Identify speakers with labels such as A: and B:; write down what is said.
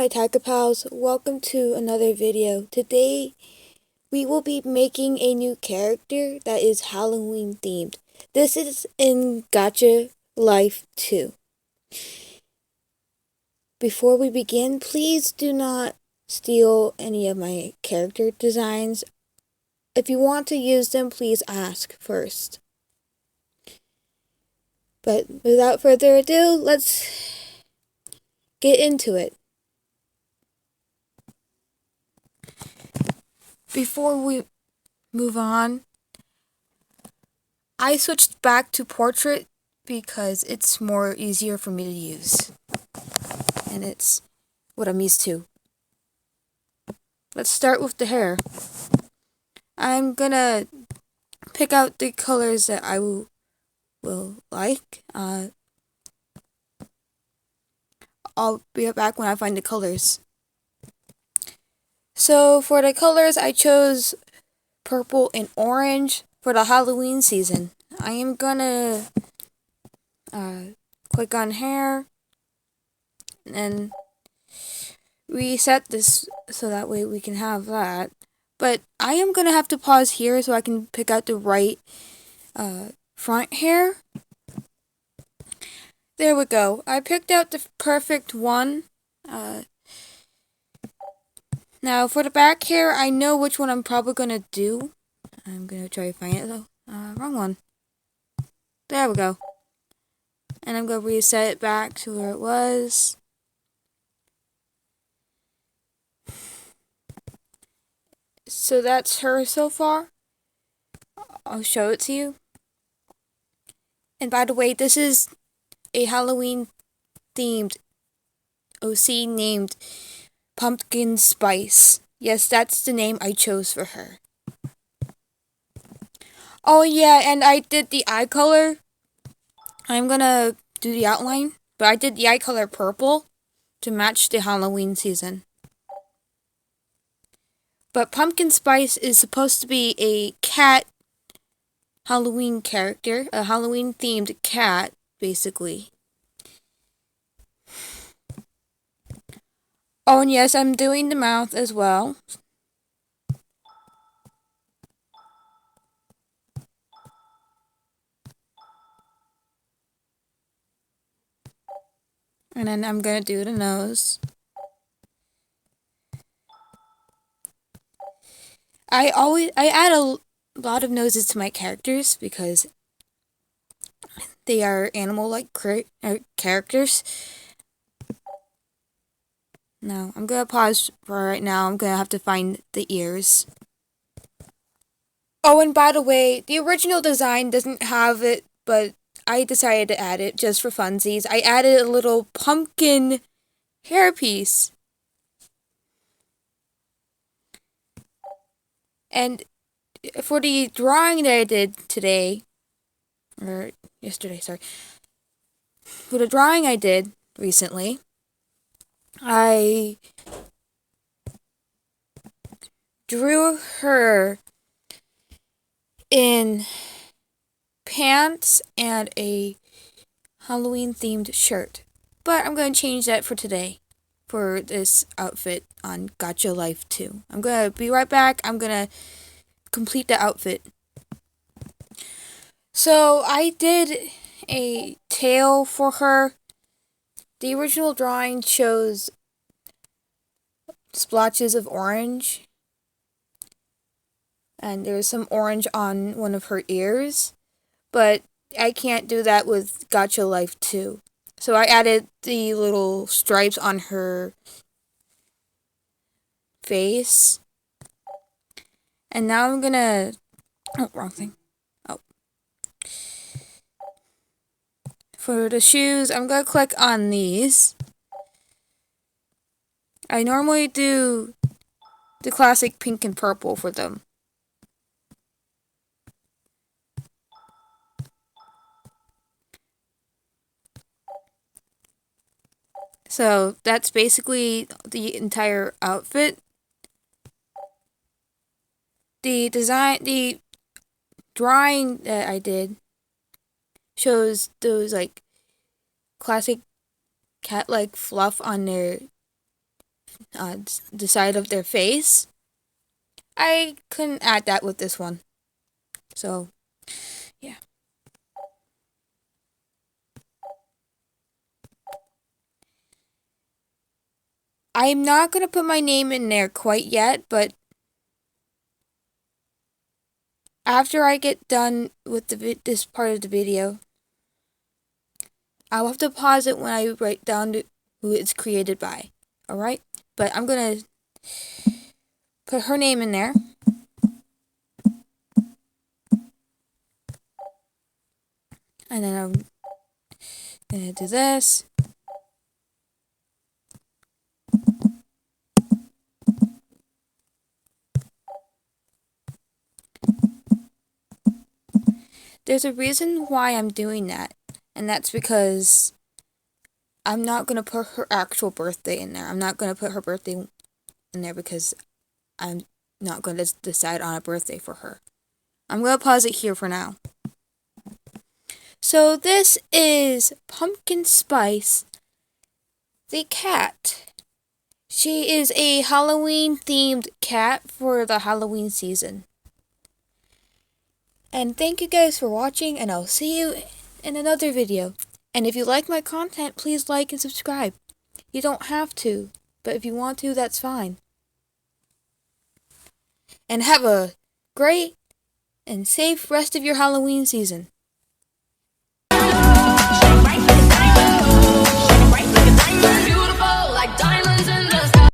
A: my Taika Pals, welcome to another video. Today we will be making a new character that is Halloween themed. This is in Gacha Life 2. Before we begin, please do not steal any of my character designs. If you want to use them, please ask first. But without further ado, let's get into it. Before we move on, I switched back to portrait because it's more easier for me to use. And it's what I'm used to. Let's start with the hair. I'm gonna pick out the colors that I will like. I'll be right back when I find the colors. So for the colors, I chose purple and orange for the Halloween season. I am gonna click on hair and reset this so that way we can have that. But I am gonna have to pause here so I can pick out the right front hair. There we go. I picked out the perfect one. Now for the back hair, I know which one I'm probably gonna do. I'm gonna try to find it though. Wrong one. There we go. And I'm gonna reset it back to where it was. So that's her so far. I'll show it to you. And by the way, this is a Halloween themed OC named Pumpkin Spice. Yes, that's the name I chose for her. Oh yeah, and I did the eye color. I'm gonna do the outline, but I did the eye color purple to match the Halloween season. But Pumpkin Spice is supposed to be a cat Halloween character, a Halloween themed cat, basically. Oh, and yes, I'm doing the mouth as well. And then I'm gonna do the nose. I add a lot of noses to my characters because they are animal-like characters. Now, I'm gonna pause for right now. I'm gonna have to find the ears. Oh, and by the way, the original design doesn't have it, but I decided to add it just for funsies. I added a little pumpkin hairpiece. And for the drawing that I did today, or yesterday, sorry. For the drawing I did recently, I drew her in pants and a Halloween themed shirt. But I'm going to change that for today, for this outfit on Gacha Life 2. I'm going to be right back. I'm going to complete the outfit. So I did a tail for her. The original drawing shows splotches of orange. And there's some orange on one of her ears. But I can't do that with Gacha Life 2. So I added the little stripes on her face. And now I'm gonna... Oh, wrong thing. Oh. For the shoes, I'm gonna click on these. I normally do the classic pink and purple for them. So that's basically the entire outfit. The drawing that I did shows those like classic cat-like fluff on their the side of their face. I couldn't add that with this one. So, yeah. I'm not going to put my name in there quite yet, but after I get done with this part of the video, I'll have to pause it when I write down who it's created by. Alright? But I'm going to put her name in there. And then I'm going to do this. There's a reason why I'm doing that, and that's because I'm not going to put her actual birthday in there. I'm not going to put her birthday in there because I'm not going to decide on a birthday for her. I'm going to pause it here for now. So this is Pumpkin Spice, the cat. She is a Halloween-themed cat for the Halloween season. And thank you guys for watching, and I'll see you in another video. And if you like my content, please like and subscribe. You don't have to, but if you want to, that's fine. And have a great and safe rest of your Halloween season.